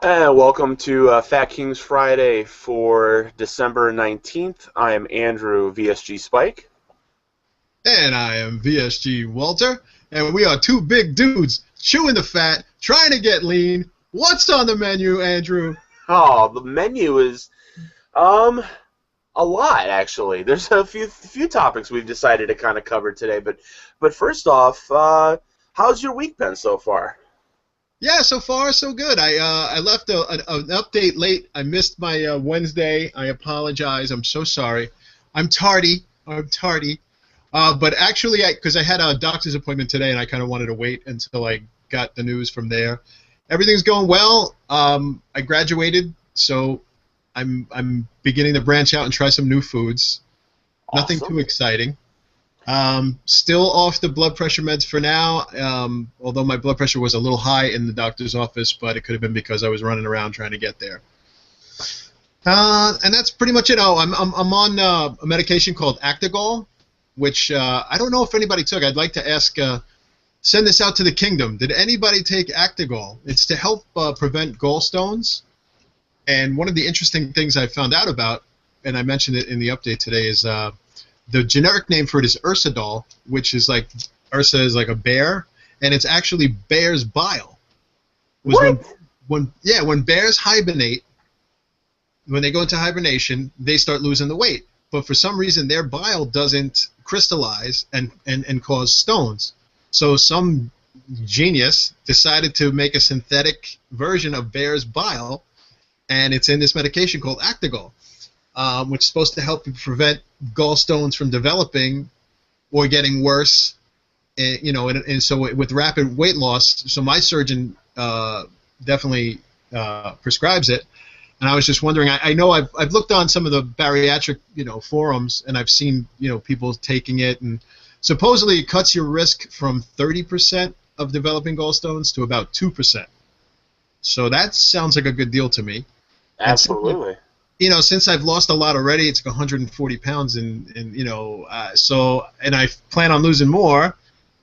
And welcome to Fat Kings Friday for December 19th. I am Andrew VSG Spike. And I am VSG Walter, and we are two big dudes chewing the fat, trying to get lean. What's on the menu, Andrew? Oh, the menu is um a lot actually. There's a few topics we've decided to kind of cover today, but first off, how's your week been so far? Yeah, so far so good. I left an update late. I missed my Wednesday. I apologize. I'm so sorry. I'm tardy. But actually, because I had a doctor's appointment today, and I kind of wanted to wait until I got the news from there. Everything's going well. I graduated, so I'm beginning to branch out and try some new foods. Nothing Awesome. too exciting. Still off the blood pressure meds for now, although my blood pressure was a little high in the doctor's office, but it could have been because I was running around trying to get there. And that's pretty much it. Oh, I'm on a medication called Actigol, which I don't know if anybody took. I'd like to ask, send this out to the kingdom. Did anybody take Actigol? It's to help prevent gallstones. And one of the interesting things I found out about, and I mentioned it in the update today, is the generic name for it is Ursadol, which is like Ursa is like a bear, and it's actually bear's bile. Was What? when bears hibernate, when they go into hibernation, they start losing the weight. But for some reason, their bile doesn't crystallize and cause stones. So some genius decided to make a synthetic version of bear's bile, and it's in this medication called Actigol, which is supposed to help you prevent gallstones from developing or getting worse. And so with rapid weight loss, so my surgeon definitely prescribes it. And I was just wondering, I know I've looked on some of the bariatric forums, and I've seen people taking it, and supposedly it cuts your risk from 30% of developing gallstones to about 2%. So that sounds like a good deal to me. And Absolutely. since I've lost a lot already, it's like 140 pounds, and I plan on losing more.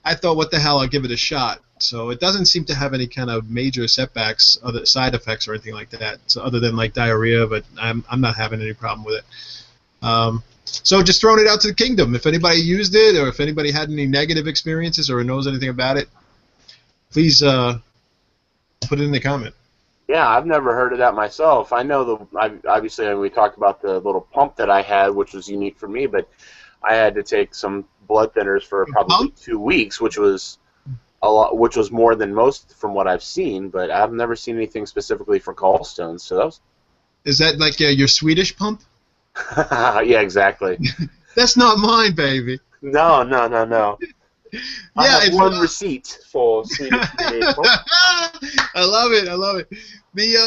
I thought, what the hell, I'll give it a shot. So it doesn't seem to have any kind of major setbacks, other side effects or anything like that, so other than like diarrhea, but I'm not having any problem with it. So just throwing it out to the kingdom. If anybody used it, or if anybody had any negative experiences or knows anything about it, please put it in the comment. Yeah, I've never heard of that myself. I know obviously we talked about the little pump that I had, which was unique for me, but I had to take some blood thinners for probably Pump? 2 weeks, which was a lot, which was more than most from what I've seen. But I've never seen anything specifically for gallstones. So that was, Is that like your Swedish pump? yeah, exactly. That's not mine, baby. No, no, no, no. I Yeah, have it's one receipt for Swedish made pump. I love it. I love it. The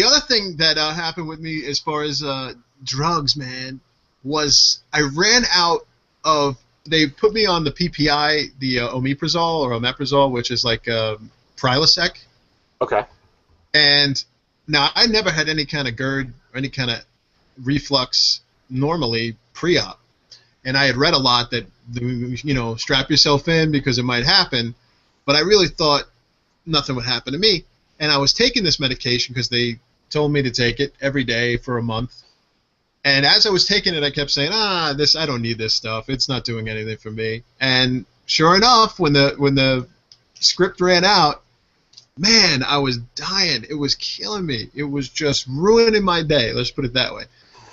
other thing that happened with me as far as drugs, man, was I ran out of. They put me on the PPI, the omeprazole or omeprazole, which is like Prilosec, Okay. and now I never had any kind of GERD or any kind of reflux normally pre-op. And I had read a lot that strap yourself in because it might happen, but I really thought nothing would happen to me. And I was taking this medication because they told me to take it every day for a month. And as I was taking it, I kept saying, I don't need this stuff. It's not doing anything for me. And sure enough, when the script ran out, man, I was dying. It was killing me. It was just ruining my day. Let's put it that way.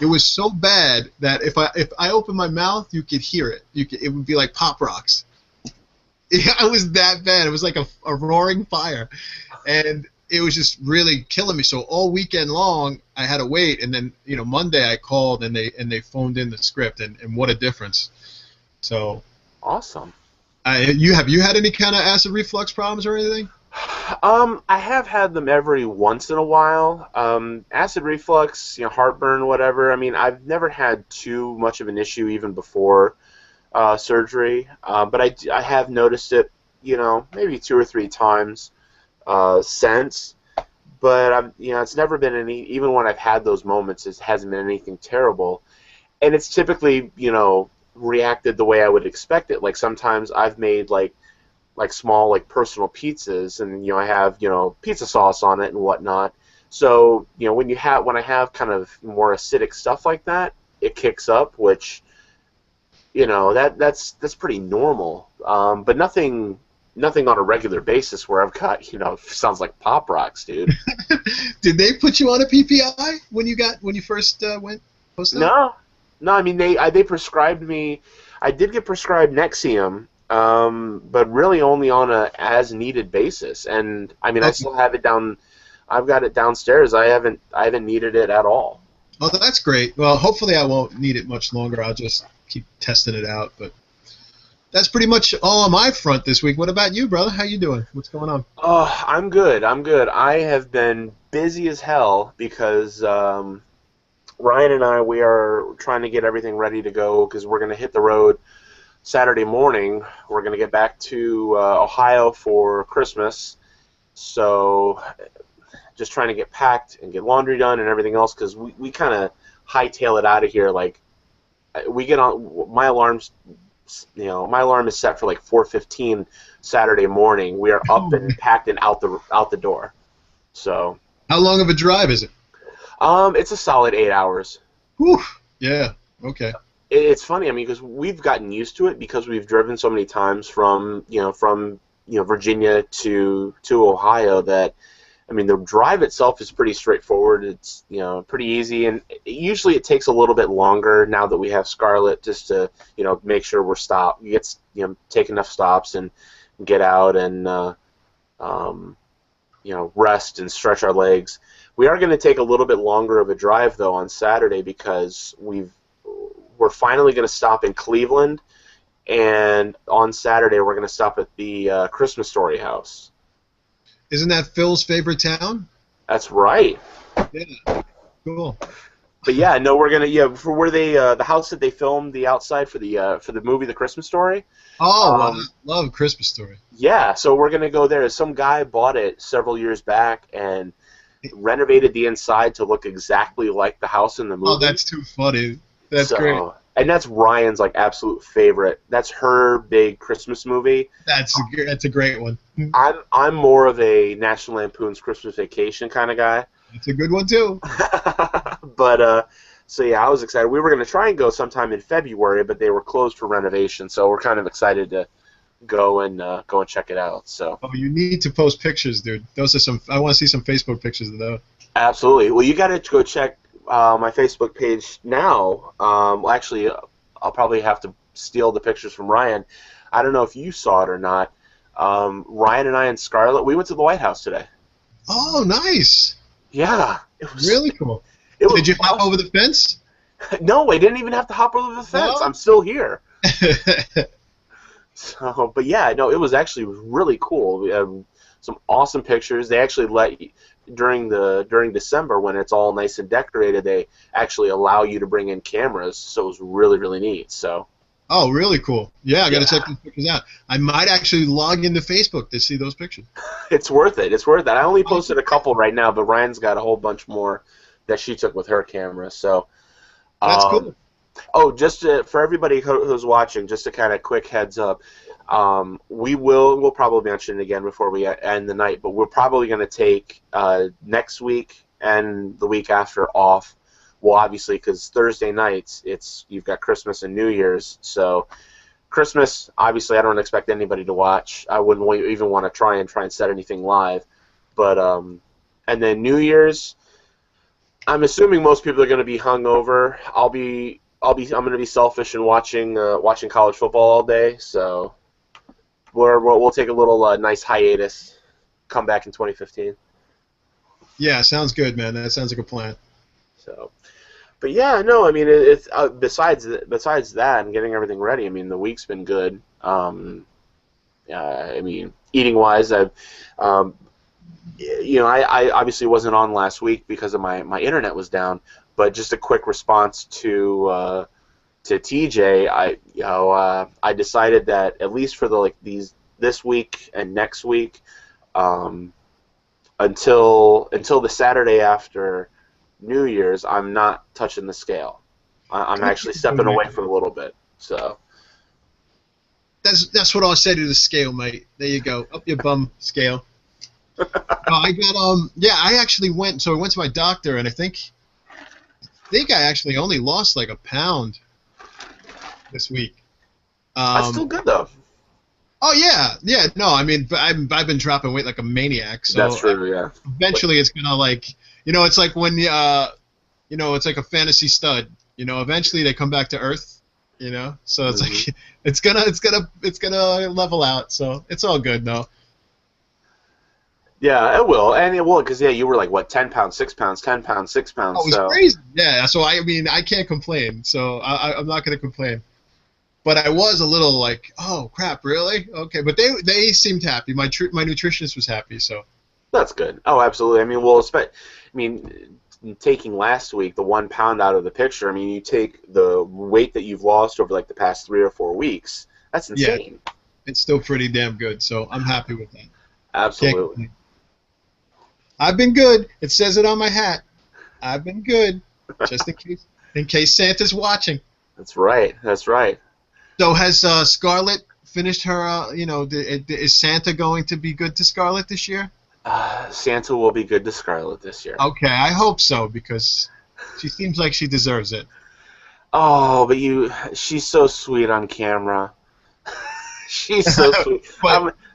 It was so bad that if I opened my mouth, you could hear it. It would be like Pop Rocks. It was that bad. It was like a roaring fire, and it was just really killing me. So all weekend long, I had to wait, and then Monday I called and they phoned in the script, and what a difference. So, Awesome. have you had any kind of acid reflux problems or anything? I have had them every once in a while. Acid reflux, heartburn, whatever. I mean, I've never had too much of an issue even before surgery, but I have noticed it, maybe 2 or 3 times since. But it's never been any. Even when I've had those moments, it hasn't been anything terrible, and it's typically, reacted the way I would expect it. Like sometimes I've made like like small like personal pizzas, and I have pizza sauce on it and whatnot. So when I have kind of more acidic stuff like that, it kicks up, which that's pretty normal. But nothing on a regular basis where I've got sounds like Pop Rocks, dude. Did they put you on a PPI when you first went post-op? No, no. I mean, they prescribed me. I did get prescribed Nexium, but really only on a as needed basis. And I mean, I Okay. still have it down. I've got it downstairs. I haven't needed it at all. Oh, that's great. Well, hopefully I won't need it much longer. I'll just keep testing it out. But that's pretty much all on my front this week. What about you, brother? How you doing? What's going on? Oh, I'm good. I'm good. I have been busy as hell because Ryan and I, we are trying to get everything ready to go because we're going to hit the road Saturday morning. We're going to get back to Ohio for Christmas. So just trying to get packed and get laundry done and everything else because we kind of hightail it out of here. Like we get on my alarm is set for like 4:15 Saturday morning. We are up and packed and out the door. So How long of a drive is it? it's a solid 8 hours. Whew. Yeah. Okay. It's funny, I mean, because we've gotten used to it because we've driven so many times from Virginia to Ohio that I mean the drive itself is pretty straightforward. It's pretty easy, and usually it takes a little bit longer now that we have Scarlett just to make sure we're stopped. You get take enough stops and get out and rest and stretch our legs. We are going to take a little bit longer of a drive though on Saturday because we're finally going to stop in Cleveland, and on Saturday we're going to stop at the Christmas Story house. Isn't that Phil's favorite town? That's right. Yeah. Cool. But yeah, no, we're gonna for where they the house that they filmed the outside for the movie The Christmas Story. Oh, well, I love Christmas Story. Yeah, so we're gonna go there. Some guy bought it several years back and renovated the inside to look exactly like the house in the movie. Oh, that's too funny. That's great. And that's Ryan's like absolute favorite. That's her big Christmas movie. That's a great one. I'm more of a National Lampoon's Christmas Vacation kind of guy. It's a good one too. But so yeah, I was excited. We were going to try and go sometime in February, but they were closed for renovation. So we're kind of excited to go and check it out. So Oh, you need to post pictures, dude. Those are some. I want to see some Facebook pictures of those. absolutely. Well, you got to go check my Facebook page now. Actually, I'll probably have to steal the pictures from Ryan. I don't know if you saw it or not. Ryan and I and Scarlett, we went to the White House today. Oh, nice. Yeah, it was Really cool. It was Did you hop over the fence? No, I didn't even have to hop over the fence. No? I'm still here. So, but yeah, no, it was actually really cool. We have some awesome pictures. They actually during December when it's all nice and decorated, they actually allow you to bring in cameras. So it was really really neat. So Oh, really cool. Yeah, I got to Yeah. check these pictures out. I might actually log into Facebook to see those pictures. it's worth it. It's worth it. I only posted a couple right now, but Ryan's got a whole bunch more that she took with her camera. So That's um, cool. Oh, for everybody who's watching, just a kind of quick heads up, we'll probably mention it again before we end the night, but we're probably going to take next week and the week after off. Well, obviously, because Thursday nights you've got Christmas and New Year's, so Christmas, obviously, I don't expect anybody to watch. I wouldn't even want to try and set anything live, but and then New Year's, I'm assuming most people are going to be hungover. I'm going to be selfish and watching college football all day. So we'll take a little nice hiatus. Come back in 2015. Yeah, sounds good, man. That sounds like a plan. So, but yeah, no, I mean it's besides that and getting everything ready. I mean the week's been good. I mean eating wise, I obviously wasn't on last week because of my internet was down. But just a quick response to TJ, I decided that at least for this week and next week, until the Saturday after New Year's, I'm not touching the scale. I'm actually stepping away for a little bit. So That's what I'll say to the scale, mate. There you go, up your bum scale. No, I got yeah, I actually went. So I went to my doctor, and I think I actually only lost like a pound this week. That's still good though. Oh yeah. No, I mean, I've been dropping weight like a maniac. So That's true. Yeah. eventually, it's gonna like, it's like when it's like a fantasy stud. Eventually they come back to earth. So it's like it's gonna level out. So it's all good though. Yeah, it will, and it will, because you were like what, 10 pounds, 6 pounds, 10 pounds, 6 pounds. Oh, it was crazy. Yeah, so I mean, I can't complain. So I'm not gonna complain. But I was a little like, oh crap, really? Okay, but they seemed happy. My nutritionist was happy, so. That's good. Oh, absolutely. I mean, well, taking last week the 1 pound out of the picture. I mean, you take the weight that you've lost over like the past 3 or 4 weeks. That's insane. Yeah, it's still pretty damn good. So I'm happy with that. Absolutely. I've been good. It says it on my hat. I've been good, just in case Santa's watching. That's right. That's right. So has Scarlett finished her? Is Santa going to be good to Scarlett this year? Santa will be good to Scarlett this year. Okay, I hope so because she seems like she deserves it. Oh, but she's so sweet on camera. She's so sweet.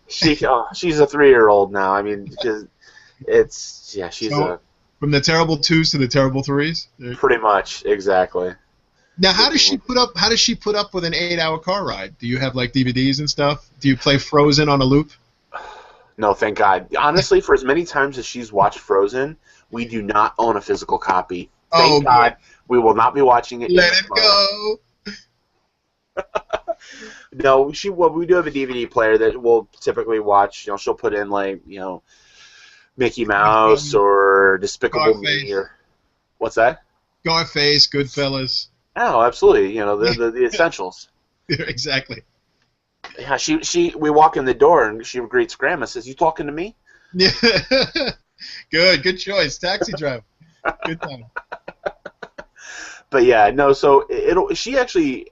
She's a 3-year-old now. I mean, because she's from the terrible 2s to the terrible 3s. Pretty much, exactly. Now, how does she put up with an 8-hour car ride? Do you have like DVDs and stuff? Do you play Frozen on a loop? No, thank God. Honestly, for as many times as she's watched Frozen, we do not own a physical copy. Thank God. We will not be watching it. Let it go. No, we do have a DVD player that we'll typically watch. She'll put in like Mickey Mouse or Despicable Me or what's that? Scarface, Goodfellas. Oh, absolutely. The essentials. Exactly. Yeah, we walk in the door and she greets Grandma. Says, "You talking to me?" Yeah. Good choice. Taxi driver. Good time. But yeah, no. So she actually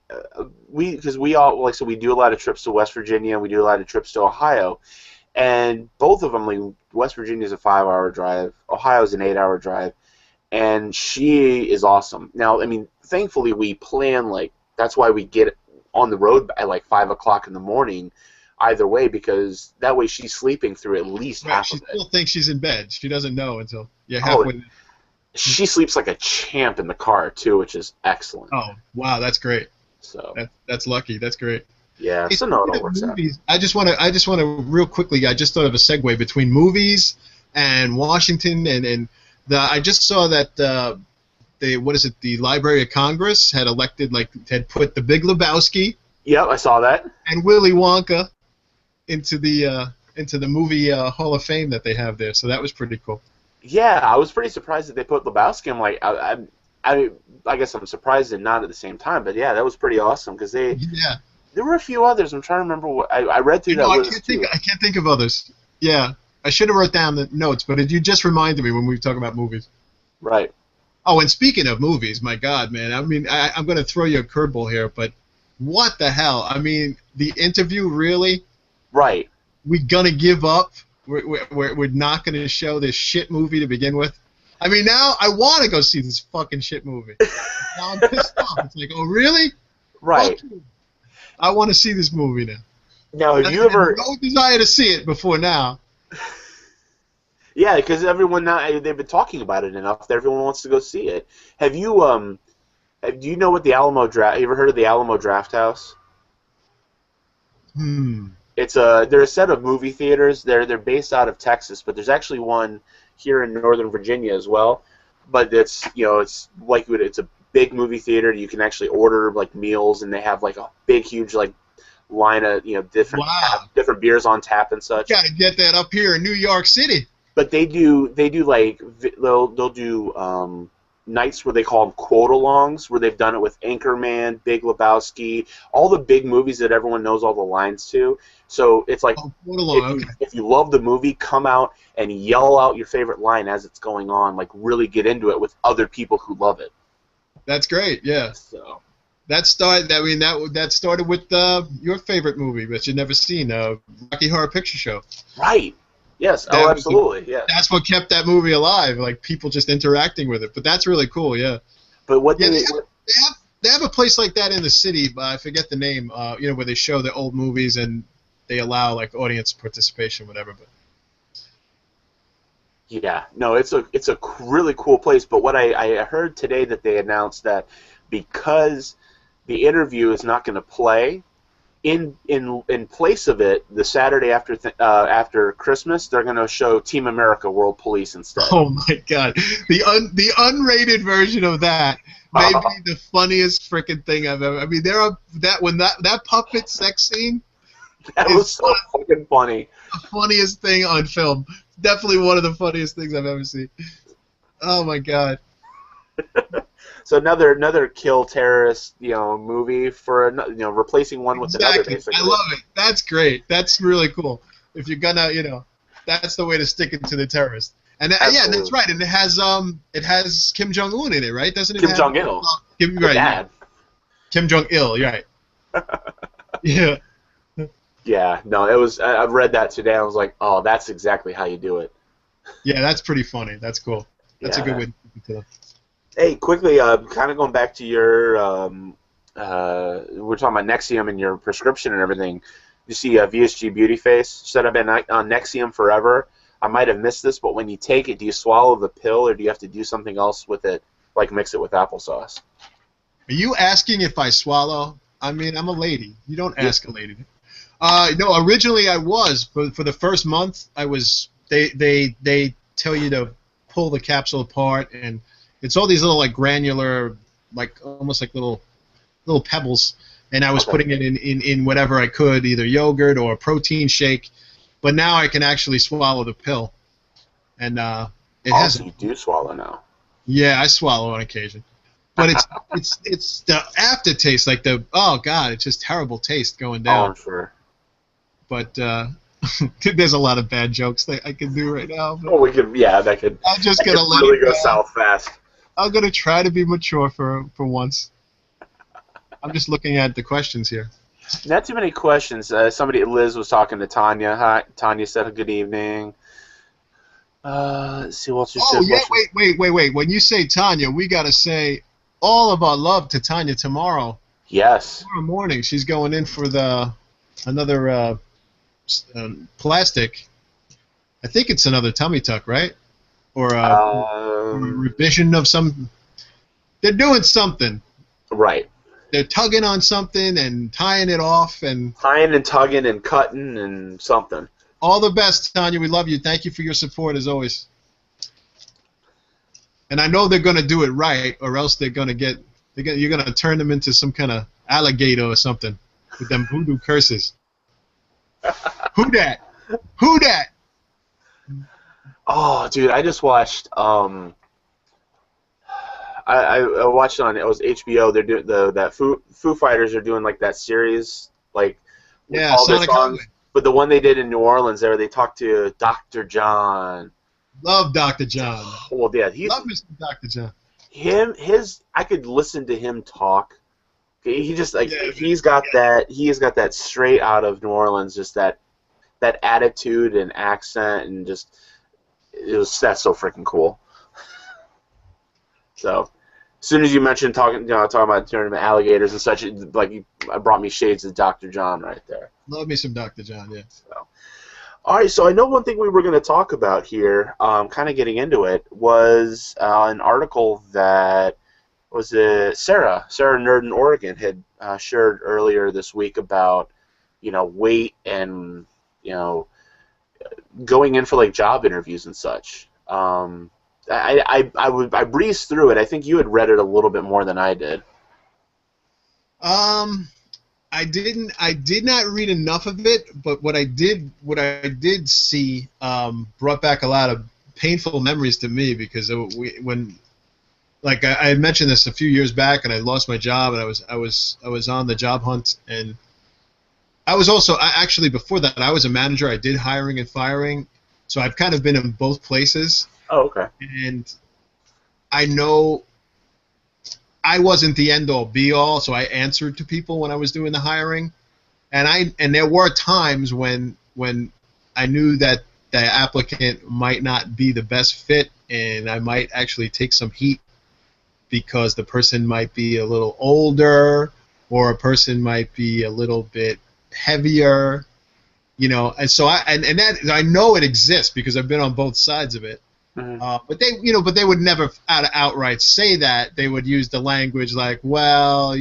because we all so we do a lot of trips to West Virginia and we do a lot of trips to Ohio, and both of them, like West Virginia is a 5-hour drive, Ohio is an 8-hour drive, and she is awesome. Now, I mean, thankfully we plan that's why we get on the road at like 5 o'clock in the morning. Either way, because that way she's sleeping through at least half of it. She still thinks she's in bed. She doesn't know until halfway. She sleeps like a champ in the car too, which is excellent. Oh wow, that's great. So that's lucky. That's great. Yeah. So no, it all works out. I just want to real quickly. I just thought of a segue between movies and Washington, and I just saw that the Library of Congress had put The Big Lebowski. Yep, I saw that. And Willy Wonka into the movie Hall of Fame that they have there. So that was pretty cool. Yeah, I was pretty surprised that they put Lebowski. I'm like, I guess I'm surprised and not at the same time. But yeah, that was pretty awesome because there were a few others. I'm trying to remember what I read through that list. I can't think of others. Yeah, I should have wrote down the notes, but you just reminded me when we talk about movies. Right. Oh, and speaking of movies, my God, man, I mean, I'm going to throw you a curveball here, but what the hell? I mean, The Interview, really? Right. We gonna give up? We're not gonna show this shit movie to begin with? I mean, now I want to go see this fucking shit movie. Now I'm pissed off. It's like, oh really? Right. I want to see this movie now. Now, have you ever? No desire to see it before now. Yeah, because everyone now they've been talking about it enough that everyone wants to go see it. Have you do you know what the Alamo Draft? You ever heard of the Alamo Drafthouse? They're a set of movie theaters. They're based out of Texas, but there's actually one here in Northern Virginia as well. But it's it's a big movie theater. You can actually order like meals, and they have like a big, huge line of different beers on tap and such. Gotta get that up here in New York City. But they'll do nights where they call them quote-alongs, where they've done it with Anchorman, Big Lebowski, all the big movies that everyone knows all the lines to. So it's like, if you love the movie, come out and yell out your favorite line as it's going on, like really get into it with other people who love it. That's great, yeah. So, That started. I mean, that started with your favorite movie, but you've never seen, Rocky Horror Picture Show. Right. Yes. Oh, That was absolutely. Yeah. that's what kept that movie alive, like people just interacting with it. But that's really cool, yeah. But what Yeah, they they have a place like that in the city, but I forget the name. Where they show the old movies and they allow like audience participation, whatever. But Yeah, no, it's a really cool place. But what I heard today that they announced that because the interview is not going to play in place of it, the Saturday after Christmas, they're going to show Team America: World Police instead. oh my god, the unrated version of that may be the funniest freaking thing I've ever. I mean, that puppet sex scene That is was so fucking funny. the funniest thing on film. Definitely one of the funniest things I've ever seen. Oh my god. So another kill terrorist, movie for replacing one with another, Exactly. basically. I love it. That's great. That's really cool. If you're gonna, that's the way to stick it to the terrorist. And yeah, Absolutely. that's right. And it has Kim Jong Un in it, right? Doesn't it? Kim have, Jong Il, Kim, the right? dad. Kim Jong Il. You're right. Yeah. Yeah, no, it was. I've read that today. I was like, oh, that's exactly how you do it. Yeah, that's pretty funny. That's cool. That's a Yeah. good way to keep it to them. Hey, quickly, kind of going back to your, we're talking about Nexium and your prescription and everything. You see VSG Beauty Face said I've been on Nexium forever. I might have missed this, but when you take it, do you swallow the pill or do you have to do something else with it, like mix it with applesauce? Are you asking if I swallow? I mean, I'm a lady. You don't ask a lady. No, originally I was, but for the first month I was. They tell you to pull the capsule apart, and it's all these little like granular, like almost like little pebbles. And I was Okay. putting it in whatever I could, either yogurt or a protein shake. But now I can actually swallow the pill, and it has. Also, you do swallow now. Yeah, I swallow on occasion. But it's the aftertaste, like oh god, it's just terrible taste going Oh, down. I'm sure. But there's a lot of bad jokes that I can do right now. But Oh, that could. I'm just That gonna could let really it go go. south fast. I'm gonna try to be mature for once. I'm just looking at the questions here. Not too many questions. Liz was talking to Tanya. Hi, Tanya said good evening. Let's see what else you Oh said. yeah, wait. When you say Tanya, we gotta say all of our love to Tanya tomorrow. Yes. Tomorrow morning, she's going in for another plastic. I think it's another tummy tuck, right? Or a revision of some. They're doing something. Right. They're tugging on something and tying it off, and Tying and tugging and cutting and something. all the best, Tanya. We love you. Thank you for your support as always. And I know they're gonna do it right, or else you're gonna turn them into some kind of alligator or something with them voodoo curses. Who that? Who that? Oh, dude, I just watched. I watched it was HBO. They're doing that Foo Fighters are doing like that series, like with Yeah, all their Sonic songs. Highway. But the one they did in New Orleans, they talked to Dr. John. Love Dr. John. Well, yeah, he's Love Mr. Dr. John. I could listen to him talk. He just like Yeah, he's got that straight out of New Orleans, just that attitude and accent, and just that's so freaking cool. So, as soon as you mentioned talking about tournament alligators and such, it brought me shades of Dr. John right there. Love me some Dr. John, yeah. So, all right, so I know one thing we were going to talk about here, kind of getting into it, was an article that Sarah Nerd in Oregon had shared earlier this week about weight and going in for like job interviews and such. I breezed through it. I think you had read it a little bit more than I did. I did not read enough of it, but what I did see brought back a lot of painful memories to me, because I had mentioned this a few years back, and I lost my job, and I was on the job hunt, and I was also actually before that I was a manager. I did hiring and firing, so I've kind of been in both places. Oh, okay. And I know I wasn't the end all be all, so I answered to people when I was doing the hiring, and there were times when I knew that the applicant might not be the best fit, and I might actually take some heat because the person might be a little older, or a person might be a little bit heavier, and so I know it exists because I've been on both sides of it. Mm-hmm. But they would never outright say that. They would use the language like, well,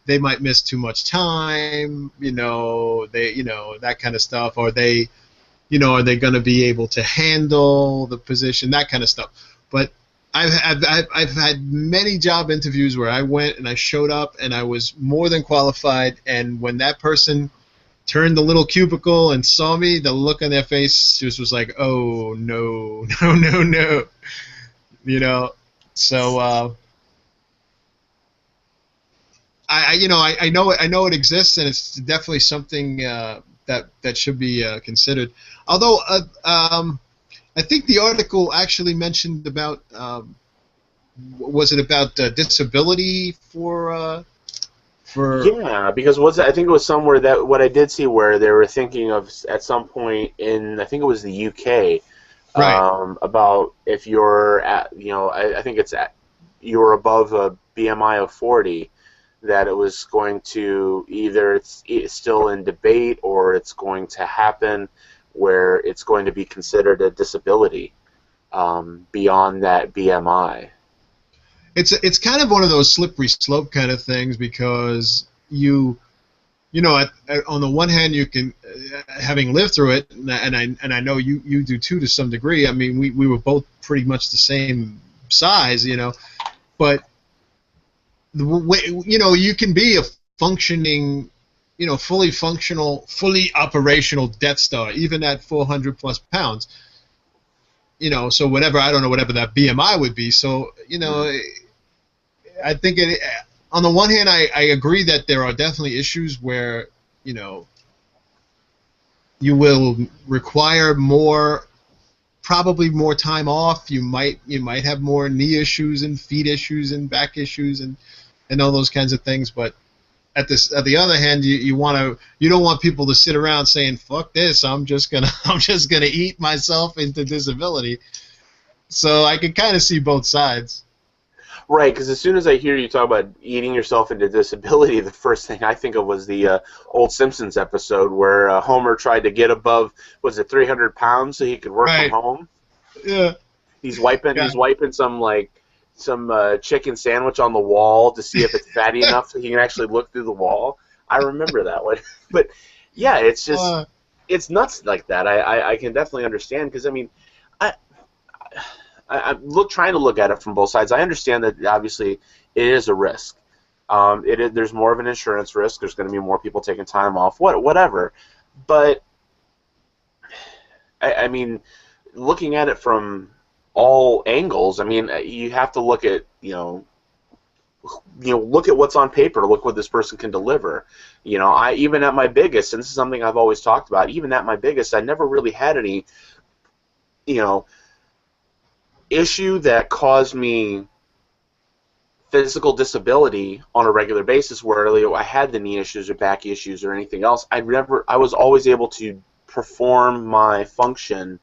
they might miss too much time, that kind of stuff, or are they going to be able to handle the position, that kind of stuff. But I've had many job interviews where I went and I showed up and I was more than qualified, and when that person turned the little cubicle and saw me, the look on their face just was like, oh, no, no, no, no. So I know it exists, and it's definitely something that should be considered. Although I think the article actually mentioned about was it about disability for Yeah, because I think it was somewhere that what I did see where they were thinking of at some point in, I think it was the UK, right. About if you're at, I think you're above a BMI of 40, that it was going to either it's still in debate or it's going to happen where it's going to be considered a disability beyond that BMI. It's kind of one of those slippery slope kind of things because on the one hand you can, having lived through it, and I know you do too to some degree. I mean, we were both pretty much the same size, but the way, you can be a functioning, fully functional, fully operational Death Star even at 400 plus pounds. So whatever, I don't know, whatever that BMI would be. So I think on the one hand, I agree that there are definitely issues where, you will require probably more time off. You might have more knee issues and feet issues and back issues and all those kinds of things. But at the other hand, you don't want people to sit around saying, fuck this, I'm just gonna eat myself into disability. So I can kind of see both sides. Right, because as soon as I hear you talk about eating yourself into disability, the first thing I think of was the old Simpsons episode where Homer tried to get above, was it 300 pounds so he could work Right. from home? Yeah. He's wiping some chicken sandwich on the wall to see if it's fatty enough so he can actually look through the wall. I remember that one. But yeah, it's just it's nuts like that. I can definitely understand because I mean, I'm trying to look at it from both sides. I understand that obviously it is a risk. There's more of an insurance risk. There's going to be more people taking time off. Whatever. But I mean, looking at it from all angles, I mean, you have to look at look at what's on paper. Look what this person can deliver. I even at my biggest, and this is something I've always talked about. Even at my biggest, I never really had any issue that caused me physical disability on a regular basis where I had the knee issues or back issues or anything else. I was always able to perform my function,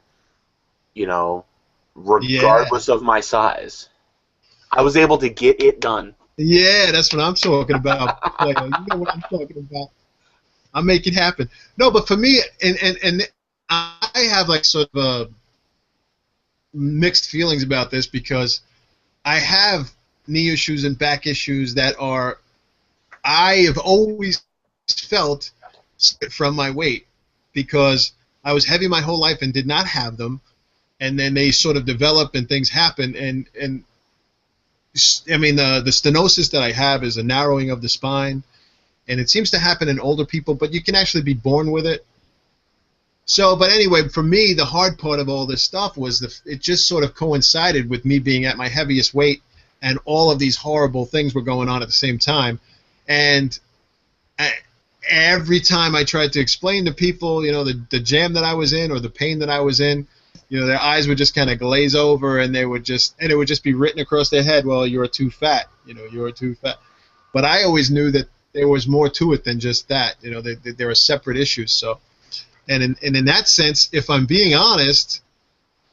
regardless of my size. I was able to get it done. Yeah, that's what I'm talking about. You know what I'm talking about. I make it happen. No, but for me, and I have like sort of a mixed feelings about this because I have knee issues and back issues that I have always felt from my weight because I was heavy my whole life and did not have them, and then they sort of develop and things happen, and I mean the stenosis that I have is a narrowing of the spine, and it seems to happen in older people, but you can actually be born with it. So, but anyway, for me, the hard part of all this stuff was it just sort of coincided with me being at my heaviest weight, and all of these horrible things were going on at the same time. And every time I tried to explain to people, the jam that I was in or the pain that I was in, their eyes would just kind of glaze over, and it would just be written across their head, well, you're too fat. you're too fat. But I always knew that there was more to it than just that. There are separate issues. So, and in that sense, if I'm being honest,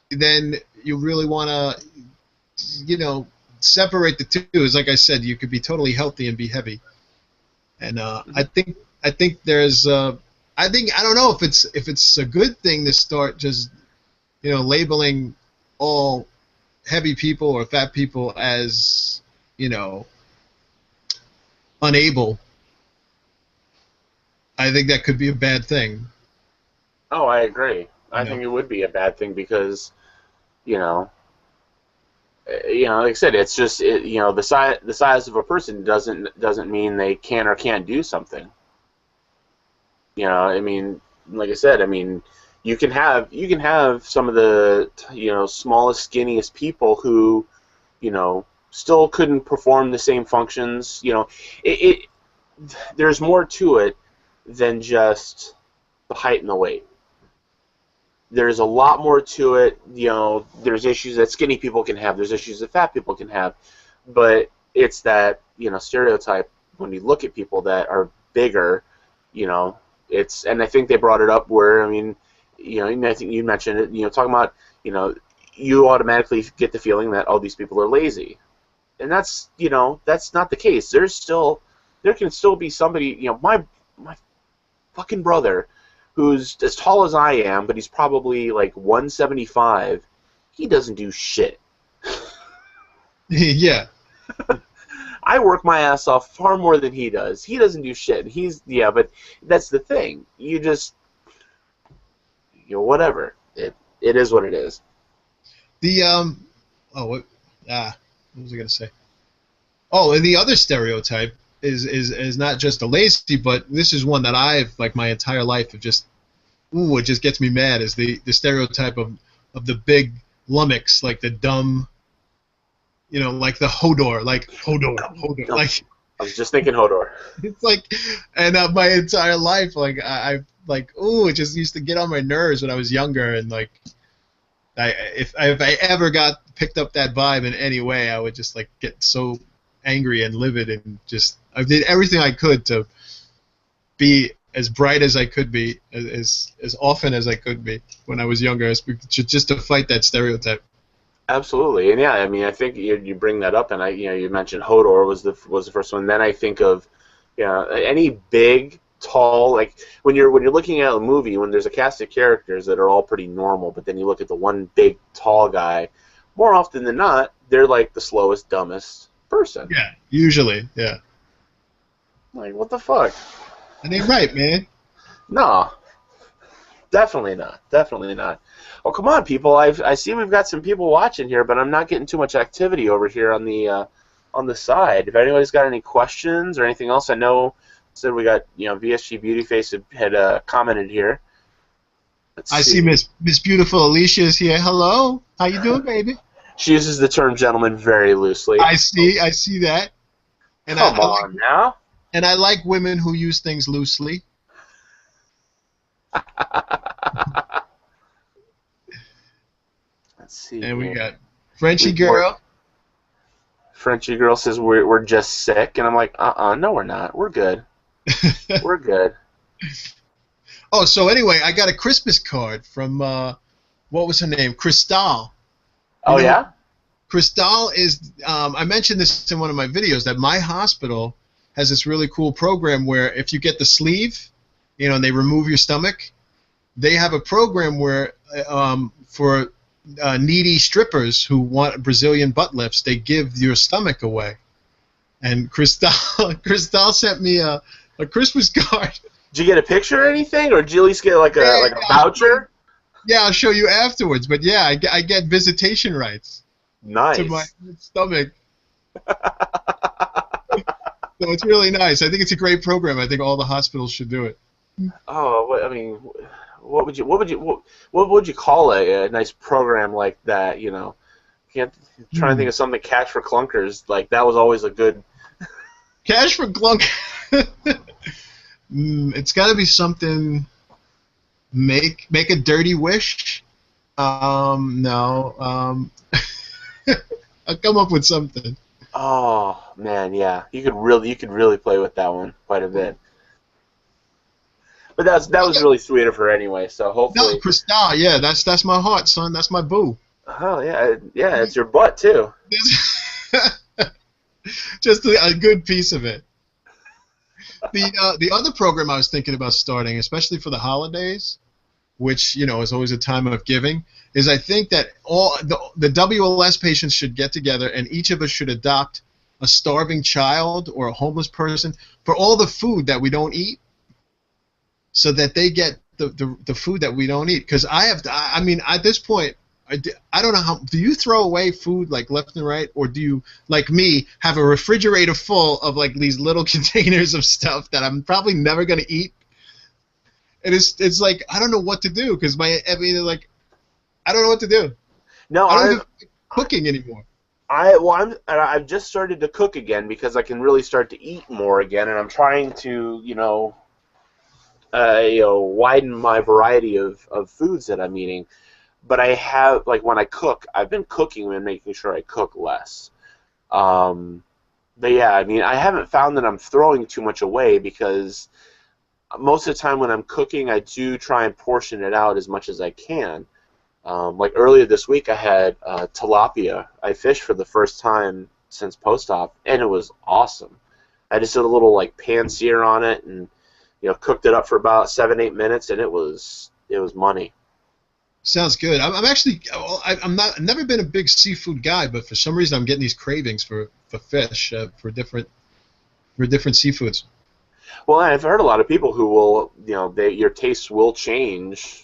then you really want to, separate the two. Is like I said, you could be totally healthy and be heavy. And I think there's I don't know if it's a good thing to start just labeling all heavy people or fat people as unable. I think that could be a bad thing. Oh, I agree. I think it would be a bad thing because, like I said, it's just the size of a person doesn't mean they can or can't do something. I mean, like I said, I mean, you can have some of the smallest, skinniest people who, still couldn't perform the same functions. There's more to it than just the height and the weight. There's a lot more to it. There's issues that skinny people can have. There's issues that fat people can have. But it's that, stereotype when you look at people that are bigger, and I think they brought it up where, I mean, I think you mentioned it, talking about, you automatically get the feeling that, oh, these people are lazy. And that's not the case. There can still be somebody, my fucking brother, who's as tall as I am, but he's probably like 175. He doesn't do shit. Yeah. I work my ass off far more than he does. He doesn't do shit. But that's the thing. You just, whatever. It is what it is. What was I gonna say? Oh, and the other stereotype is not just the lazy, but this is one that I've, like, my entire life have just, it just gets me mad, is the stereotype of the big lummox, like the dumb, like the Hodor, like I was just thinking Hodor. It's like, and my entire life, like, I it just used to get on my nerves when I was younger, and like, if I ever got picked up that vibe in any way, I would just like get so angry and livid, and just I did everything I could to be as bright as I could be, as often as I could be when I was younger, just to fight that stereotype. Absolutely, and yeah, I mean, I think you bring that up, and you mentioned Hodor was the first one. Then I think of any big, tall, like when you're looking at a movie, when there's a cast of characters that are all pretty normal, but then you look at the one big, tall guy, more often than not, they're like the slowest, dumbest person. Yeah, usually, yeah. Like, what the fuck? That ain't right, man. No, definitely not. Definitely not. Oh, come on, people! I see we've got some people watching here, but I'm not getting too much activity over here on the side. If anybody's got any questions or anything else, I know said we got VSG Beautyface had commented here. I see Miss Beautiful Alicia is here. Hello, how you doing, baby? She uses the term "gentleman" very loosely. I see that. And Come on now. And I like women who use things loosely. Let's see. And we got Frenchie Girl. Frenchie Girl says we're just sick, and I'm like, no, we're not. We're good. We're good. Oh, so anyway, I got a Christmas card from what was her name? Cristal. Oh, yeah? Cristal is. I mentioned this in one of my videos that my hospital has this really cool program where if you get the sleeve, and they remove your stomach, they have a program where for needy strippers who want Brazilian butt lifts, they give your stomach away. And Cristal sent me a Christmas card. Did you get a picture or anything, or did you at least get like a voucher? Yeah, I'll show you afterwards. But yeah, I get visitation rights. Nice. To my stomach. So it's really nice. I think it's a great program. I think all the hospitals should do it. Oh, I mean, what would you call a nice program like that? Can't try to think of something. Cash for Clunkers, like that was always a good. Cash for Clunkers. It's got to be something. Make a dirty wish. No. I'll come up with something. Oh man, yeah, you could really play with that one quite a bit. But that was really sweet of her anyway. So No, hopefully, Cristal, yeah, that's my heart, son. That's my boo. oh yeah, yeah, it's your butt too. Just a good piece of it. The other program I was thinking about starting, especially for the holidays, which is always a time of giving, is I think that all the WLS patients should get together and each of us should adopt a starving child or a homeless person for all the food that we don't eat, so that they get the food that we don't eat. Because I mean, at this point, I don't know how. Do you throw away food like left and right, or do you, like me, have a refrigerator full of like these little containers of stuff that I'm probably never gonna eat? And it's like I don't know what to do because I mean, like I don't know what to do. No, I don't even like cooking anymore. I've just started to cook again because I can really start to eat more again, and I'm trying to widen my variety of foods that I'm eating. But I have, like, when I cook, I've been cooking and making sure I cook less. Um, but yeah, I mean, I haven't found that I'm throwing too much away because most of the time when I'm cooking, I do try and portion it out as much as I can. Like earlier this week, I had tilapia. I fished for the first time since post-op, and it was awesome. I just did a little like pan sear on it, and cooked it up for about 7-8 minutes, and it was money. Sounds good. I'm actually I'm not I've never been a big seafood guy, but for some reason I'm getting these cravings for fish, for different seafoods. Well, I've heard a lot of people who will, your tastes will change,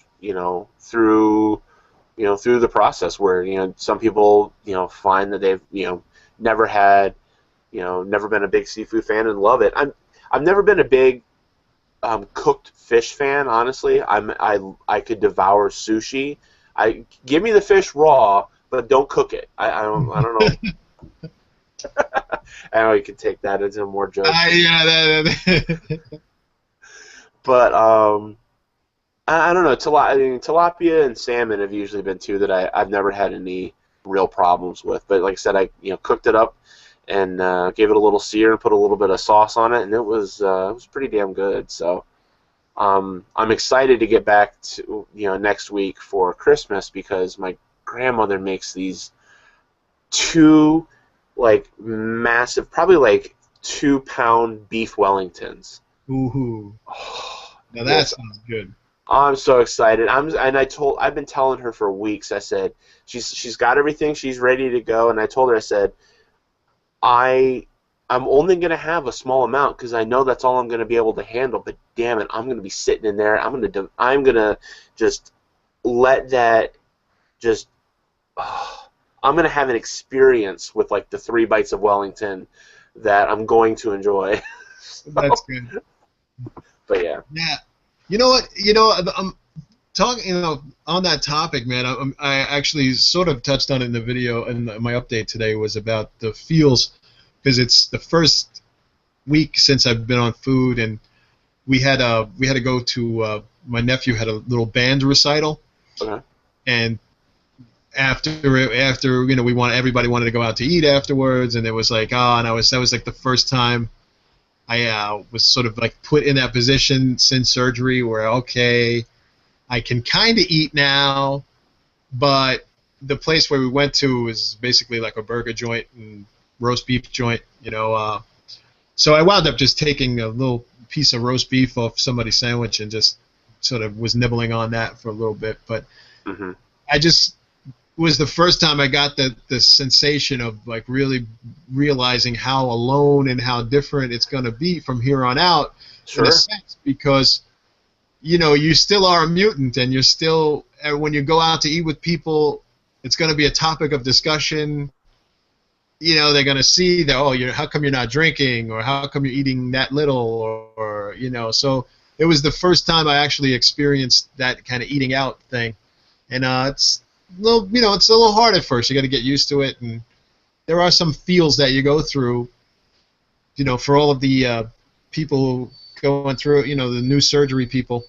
through the process. Where some people, find that they've, never had, never been a big seafood fan and love it. I've never been a big cooked fish fan, honestly. I could devour sushi. Give me the fish raw, but don't cook it. I don't know. I know you could take that into more jokes, Yeah, that. but I don't know. I mean, tilapia and salmon have usually been two that I've never had any real problems with. But like I said, I cooked it up and gave it a little sear and put a little bit of sauce on it, and it was pretty damn good. So I'm excited to get back to next week for Christmas because my grandmother makes these two like massive, probably like 2-pound beef Wellingtons. Ooh, Oh, now that yes, sounds good. I'm so excited. I've been telling her for weeks. I said she's got everything. She's ready to go. And I told her, I said, I'm only gonna have a small amount because I know that's all I'm gonna be able to handle. But damn it, I'm gonna be sitting in there. I'm gonna just let that just. I'm gonna have an experience with like the 3 bites of Wellington that I'm going to enjoy. That's good. But yeah. Yeah. You know what? I'm talking. On that topic, man. I actually sort of touched on it in the video, and my update today was about the feels, because it's the first week since I've been on food, and we had to go to my nephew had a little band recital, Okay. and after everybody wanted to go out to eat afterwards, and it was like and that was like the first time I was sort of like put in that position since surgery where, okay, I can kind of eat now, but the place where we went to was basically like a burger joint and roast beef joint, so I wound up just taking a little piece of roast beef off somebody's sandwich and just sort of was nibbling on that for a little bit. But Hmm. I just was the first time I got the sensation of like really realizing how alone and how different it's going to be from here on out, in a Sure. sense, because you still are a mutant, and you're still, when you go out to eat with people, it's going to be a topic of discussion. They're going to see that, how come you're not drinking, or how come you're eating that little, or so it was the first time I actually experienced that kind of eating out thing, and it's a little, it's a little hard at first. You got to get used to it, and there are some feels that you go through, for all of the people going through, the new surgery people.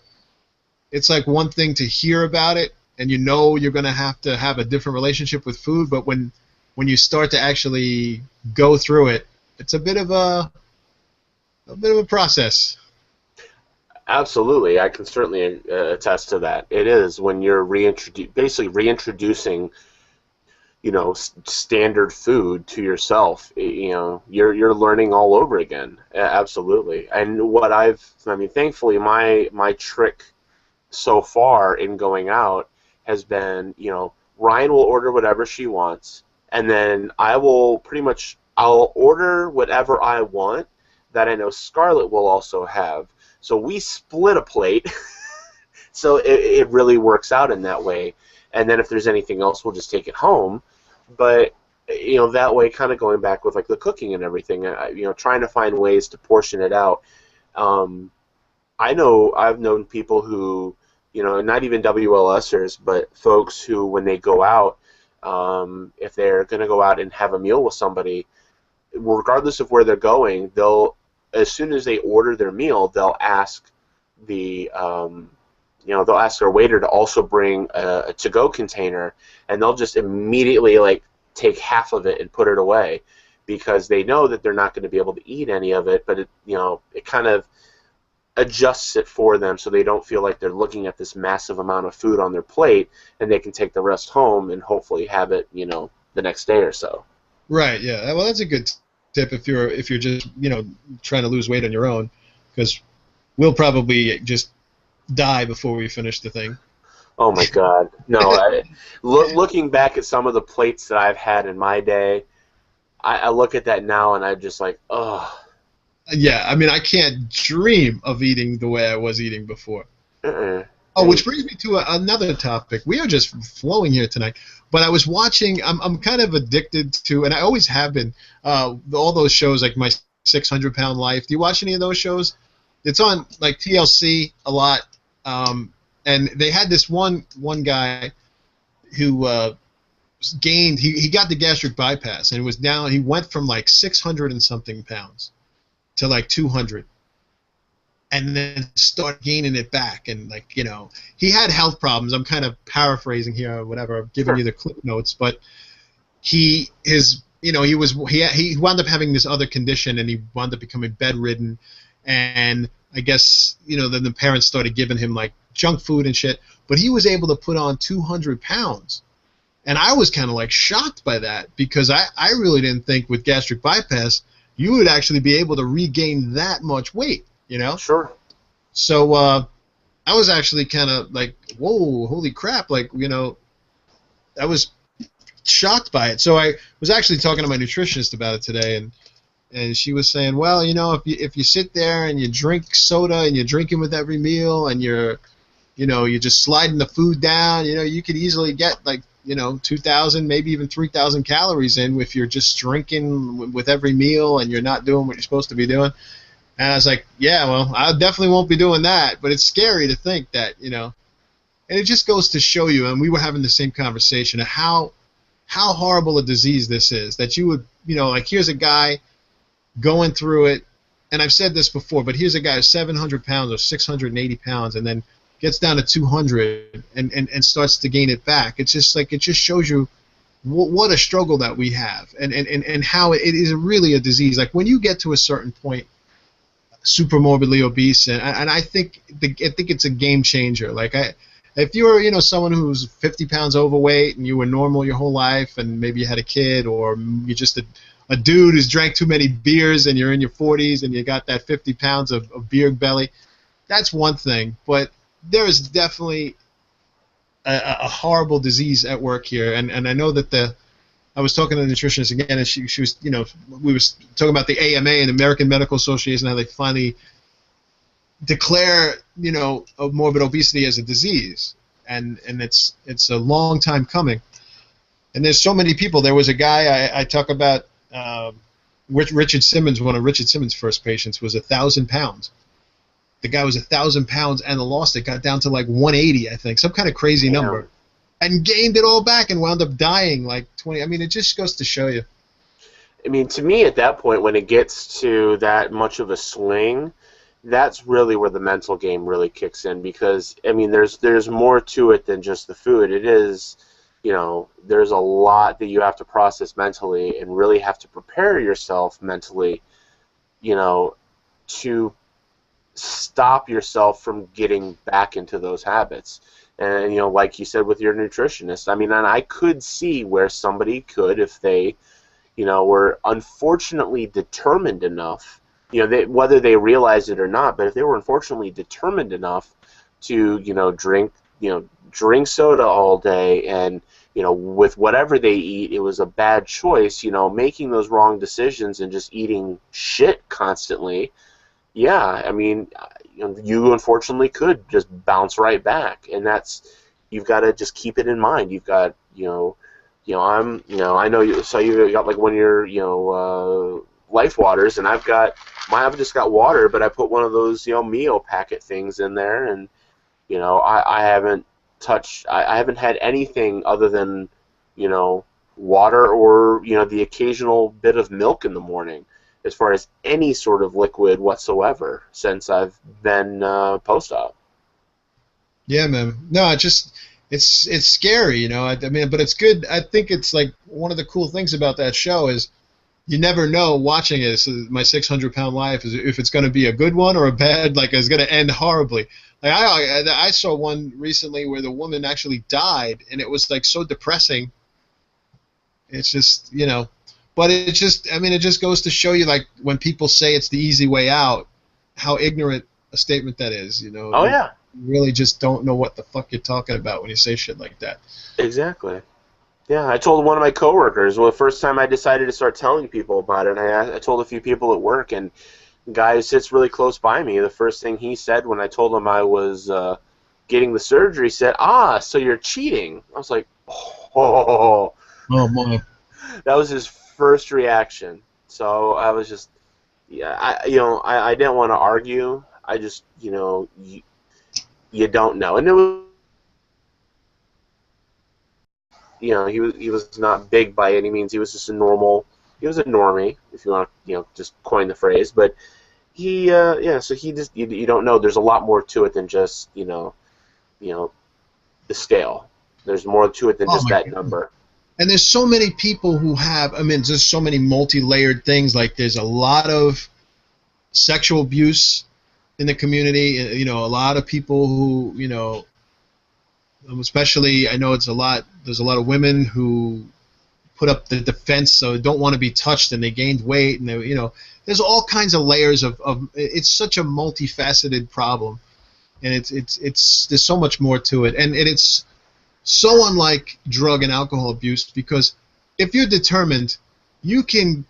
It's like one thing to hear about it, and you're going to have a different relationship with food, but when when you start to actually go through it, it's a bit of a process. Absolutely, I can certainly attest to that. It is when you're basically reintroducing, standard food to yourself. You're learning all over again. Absolutely. And I mean, thankfully, my trick so far in going out has been, Ryan will order whatever she wants, and then I'll order whatever I want that I know Scarlett will also have. So we split a plate, so it really works out in that way. And then if there's anything else, we'll just take it home. But that way, kind of going back with like the cooking and everything, trying to find ways to portion it out. I know I've known people who, not even WLSers, but folks who, when they go out, if they're going to go out and have a meal with somebody, regardless of where they're going, as soon as they order their meal, they'll ask they'll ask their waiter to also bring a to-go container, and they'll just immediately take half of it and put it away, because they know that they're not going to be able to eat any of it, but it kind of adjusts it for them so they don't feel like they're looking at this massive amount of food on their plate, and they can take the rest home and hopefully have it the next day or so. Right. Yeah. Well, that's a good tip if you're just trying to lose weight on your own, because we'll probably just die before we finish the thing. Oh my God, no! Looking back at some of the plates that I've had in my day, I look at that now and I'm just like, ugh. Yeah, I mean, I can't dream of eating the way I was eating before. Oh, which brings me to another topic. We are just flowing here tonight. But I was watching. I'm kind of addicted to, and I always have been, all those shows like My 600-Pound Life. Do you watch any of those shows? It's on like TLC a lot. And they had this one guy who gained. He got the gastric bypass, and it was down. He went from like 600 and something pounds to like 200. And then start gaining it back, and he had health problems. I'm kind of paraphrasing here or whatever. I'm giving you the clip notes, but he wound up having this other condition, and he wound up becoming bedridden. And I guess then the parents started giving him like junk food and shit. But he was able to put on 200 pounds, and I was kind of like shocked by that, because I really didn't think with gastric bypass you would actually be able to regain that much weight. Sure. So I was actually kind of like, whoa, holy crap, I was shocked by it. So I was actually talking to my nutritionist about it today, and she was saying, well, if you sit there and you drink soda and you're drinking with every meal and you're just sliding the food down, you could easily get 2,000, maybe even 3,000 calories in if you're just drinking with every meal and you're not doing what you're supposed to be doing. And I was like, yeah, well, I definitely won't be doing that. But it's scary to think that, and it just goes to show you, and we were having the same conversation, of how horrible a disease this is, that you would, here's a guy going through it, and I've said this before, but here's a guy who's 700 pounds or 680 pounds and then gets down to 200 and starts to gain it back. It's just it just shows you what a struggle that we have, and how it is really a disease. Like when you get to a certain point, super morbidly obese, and I think it's a game changer. If you're someone who's 50 pounds overweight and you were normal your whole life, and maybe you had a kid, or you're just a dude who's drank too many beers and you're in your 40s and you got that 50 pounds of beer belly, that's one thing. But there is definitely a horrible disease at work here, and I know that I was talking to the nutritionist again, and she was, we was talking about the AMA and American Medical Association, how they finally declare, morbid obesity as a disease, and it's a long time coming. And there's so many people. There was a guy I talk about, Richard Simmons. One of Richard Simmons' first patients was 1,000 pounds. The guy was 1,000 pounds and lost it, got down to like 180, I think, some kind of crazy number. And gained it all back and wound up dying like 20. I mean, it just goes to show you. I mean, to me, at that point, when it gets to that much of a swing, that's really where the mental game really kicks in, because, I mean, there's more to it than just the food. It is, there's a lot that you have to process mentally and really have to prepare yourself mentally, you know, to stop yourself from getting back into those habits. And, like you said with your nutritionist, I mean, and I could see where somebody could, if they, were unfortunately determined enough, whether they realize it or not, but if they were unfortunately determined enough to, drink soda all day and, with whatever they eat, it was a bad choice, making those wrong decisions and just eating shit constantly. Yeah, I mean, you unfortunately could just bounce right back, and you've got to just keep it in mind. You've got, I know you. So you got like one of your, Life Waters, and I've just got water, but I put one of those, Mio packet things in there, and I haven't I haven't had anything other than, water or the occasional bit of milk in the morning, as far as any sort of liquid whatsoever since I've been post-op. Yeah, man. No, it's scary, I mean, but it's good. I think it's like one of the cool things about that show is you never know watching it. So my 600-pound life is if it's going to be a good one or a bad, like it's going to end horribly. Like I saw one recently where the woman actually died, and it was like so depressing. It's just, but it just, I mean, it just goes to show you, like, when people say it's the easy way out, how ignorant a statement that is, Oh, yeah. You really just don't know what the fuck you're talking about when you say shit like that. Exactly. Yeah, I told one of my coworkers, well, the first time I decided to start telling people about it, I told a few people at work, and the guy who sits really close by me, the first thing he said when I told him I was getting the surgery, said, so you're cheating. I was like, oh. Oh, my. That was his first reaction. So I was just, yeah, I didn't want to argue. I just, you don't know. And it was, he was not big by any means. He was just he was a normie, if you want to, just coin the phrase. But so he just, you don't know. There's a lot more to it than just, the scale. There's more to it than just that number. And there's so many people who have, I mean, there's so many multi-layered things. Like there's a lot of sexual abuse in the community. A lot of people who, especially I know there's a lot of women who put up the defense, so don't want to be touched, and they gained weight, and there's all kinds of layers of it's such a multifaceted problem, and it's there's so much more to it, and it's so unlike drug and alcohol abuse, because if you're determined, you can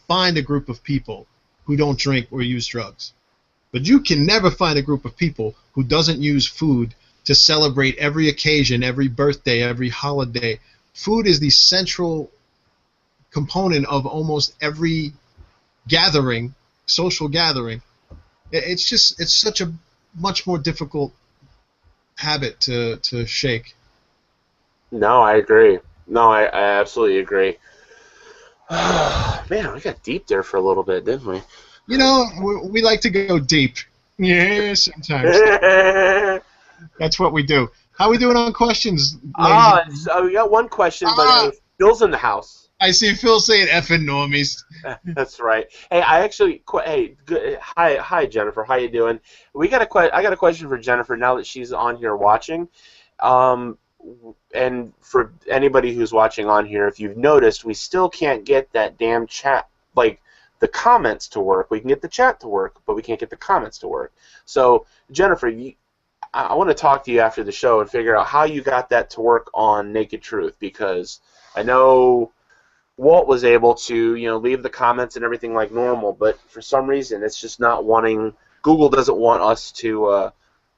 find a group of people who don't drink or use drugs, but you can never find a group of people who doesn't use food to celebrate every occasion, every birthday, every holiday. Food is the central component of almost every gathering, social gathering. It's such a much more difficult habit to shake. No, I agree. No, I absolutely agree. Man, we got deep there for a little bit, didn't we? We like to go deep. Yeah, sometimes. That's what we do. How are we doing on questions? We got one question, but Phil's in the house. I see Phil saying effing normies. That's right. Hey, hi Jennifer, how you doing? I got a question for Jennifer now that she's on here watching. And for anybody who's watching on here, if you've noticed, we still can't get that damn chat, like the comments to work. We can get the chat to work, but we can't get the comments to work. So, Jennifer, I want to talk to you after the show and figure out how you got that to work on Naked Truth, because I know Walt was able to, leave the comments and everything like normal, but for some reason it's just not wanting. Google doesn't want us to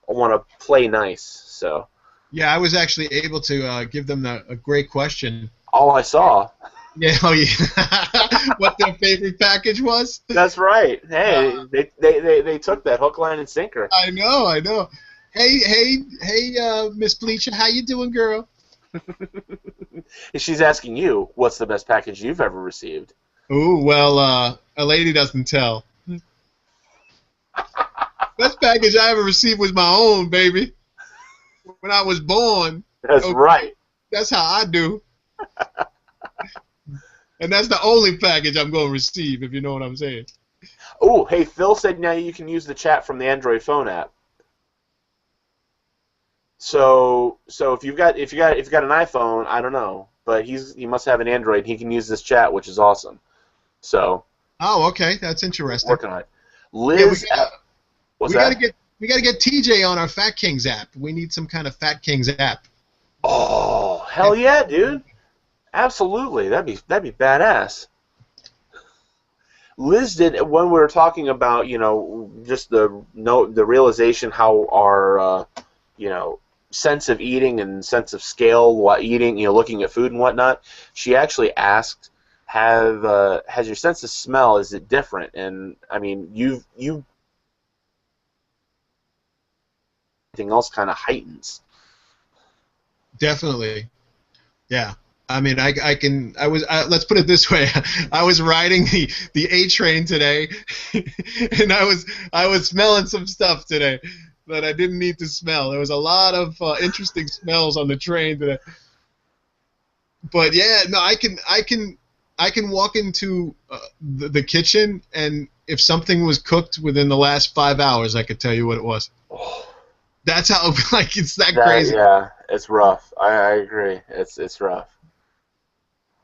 want to play nice. So. Yeah, I was actually able to give them a great question. All I saw. Yeah, what their favorite package was. That's right. Hey, they took that hook, line, and sinker. I know. Hey, Miss Bleacher, how you doing, girl? She's asking you, what's the best package you've ever received? Ooh, well, a lady doesn't tell. Best package I ever received was my own, baby. When I was born. That's right. That's how I do. And that's the only package I'm going to receive, if you know what I'm saying. Oh, hey, Phil said now you can use the chat from the Android phone app. So if you've got an iPhone, I don't know, but he must have an Android. He can use this chat, which is awesome. So Oh, okay, that's interesting. working on it. Yeah, Liz, what's we that? gotta get TJ on our Fat Kings app. We need some kind of Fat Kings app. Oh, hell yeah, dude! Absolutely, that'd be badass. Liz did when we were talking about just the realization how our sense of eating and sense of scale what eating looking at food and whatnot. She actually asked, has your sense of smell, is it different? And I mean you everything else kind of heightens. Definitely. Yeah. I mean, let's put it this way. I was riding the A train today, and I was smelling some stuff today that I didn't need to smell. There was a lot of interesting smells on the train today. But yeah, no, I can walk into the kitchen, and if something was cooked within the last 5 hours, I could tell you what it was. Oh, That's how it's that crazy. yeah, it's rough. I agree. It's rough.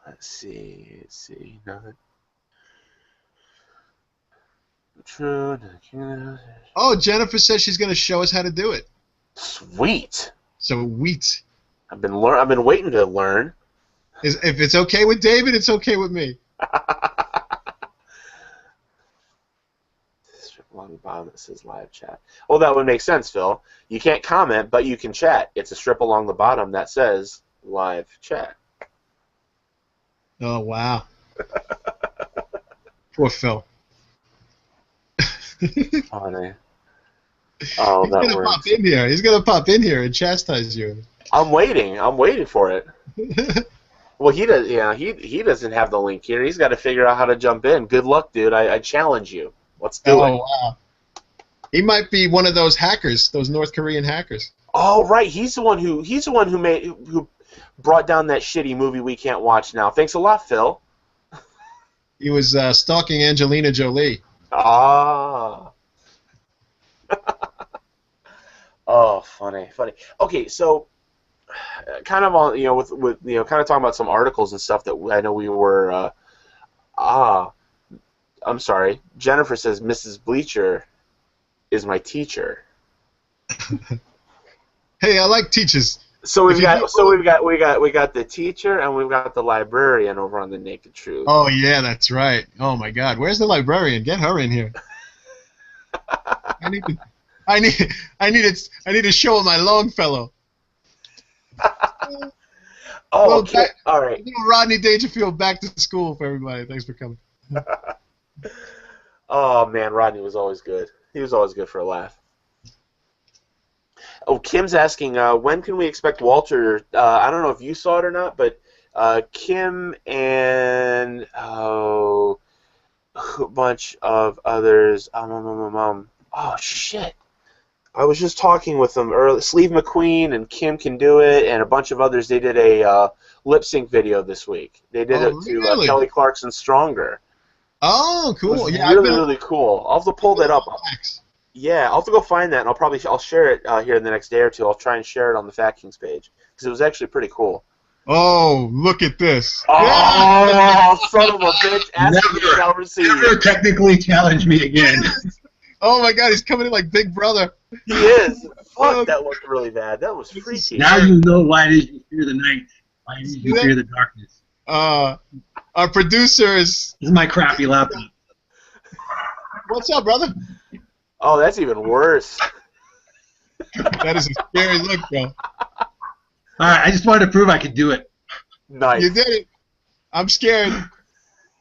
Let's see. Nothing. True. Oh, Jennifer says she's going to show us how to do it. Sweet. So wheat. I've been waiting to learn. If it's okay with David, it's okay with me. Strip along the bottom that says live chat. Well, that would make sense, Phil. You can't comment, but you can chat. It's a strip along the bottom that says live chat. Oh, wow. Poor Phil. Funny. Oh, He's that gonna works. pop in here. He's gonna pop in here and chastise you. I'm waiting for it. Well, he does. Yeah, he doesn't have the link here. He's got to figure out how to jump in. Good luck, dude. I challenge you. Let's do it. Oh, wow. He might be one of those hackers, those North Korean hackers. Oh, right. He's the one who brought down that shitty movie we can't watch now. Thanks a lot, Phil. He was stalking Angelina Jolie. Ah. Oh, funny. Okay, so kind of on with kind of talking about some articles and stuff that I know we were. I'm sorry. Jennifer says Mrs. Bleacher is my teacher. Hey, I like teachers. So we got the teacher and we've got the librarian over on the Naked Truth. Oh yeah, that's right. Oh my God, where's the librarian? Get her in here. I need to show my Longfellow. Oh, Well, okay. All right. Rodney Dangerfield, back to school for everybody. Thanks for coming. Oh man, Rodney was always good. He was always good for a laugh. Oh, Kim's asking, when can we expect Walter? I don't know if you saw it or not, but Kim and a bunch of others. Oh shit! I was just talking with them earlier. Sleeve McQueen and Kim Can Do It, and a bunch of others. They did a lip sync video this week. They did it to really? Kelly Clarkson's "Stronger." Oh, It cool. was Yeah, really cool. I'll have to pull that up. Yeah, I'll have to go find that, and I'll share it here in the next day or two. I'll try and share it on the Fat Kings page because it was actually pretty cool. Oh, look at this. Oh, son of a bitch! Ask me, you shall receive. Never technically challenge me again. Oh my God, he's coming in like Big Brother. He is. Fuck, that looked really bad. That was freaky. Now you know why it is you fear the night. Why it is you fear the darkness. Our producer is. This is my crappy laptop. What's up, brother? Oh, that's even worse. That is a scary look, bro. All right, I just wanted to prove I could do it. Nice. You did it. I'm scared.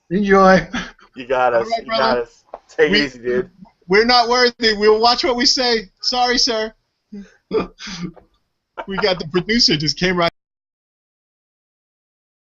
Enjoy. You got us. All right, You got brother. us. Take it easy, dude. We're not worthy. We'll watch what we say. Sorry, sir. We got the producer just came right.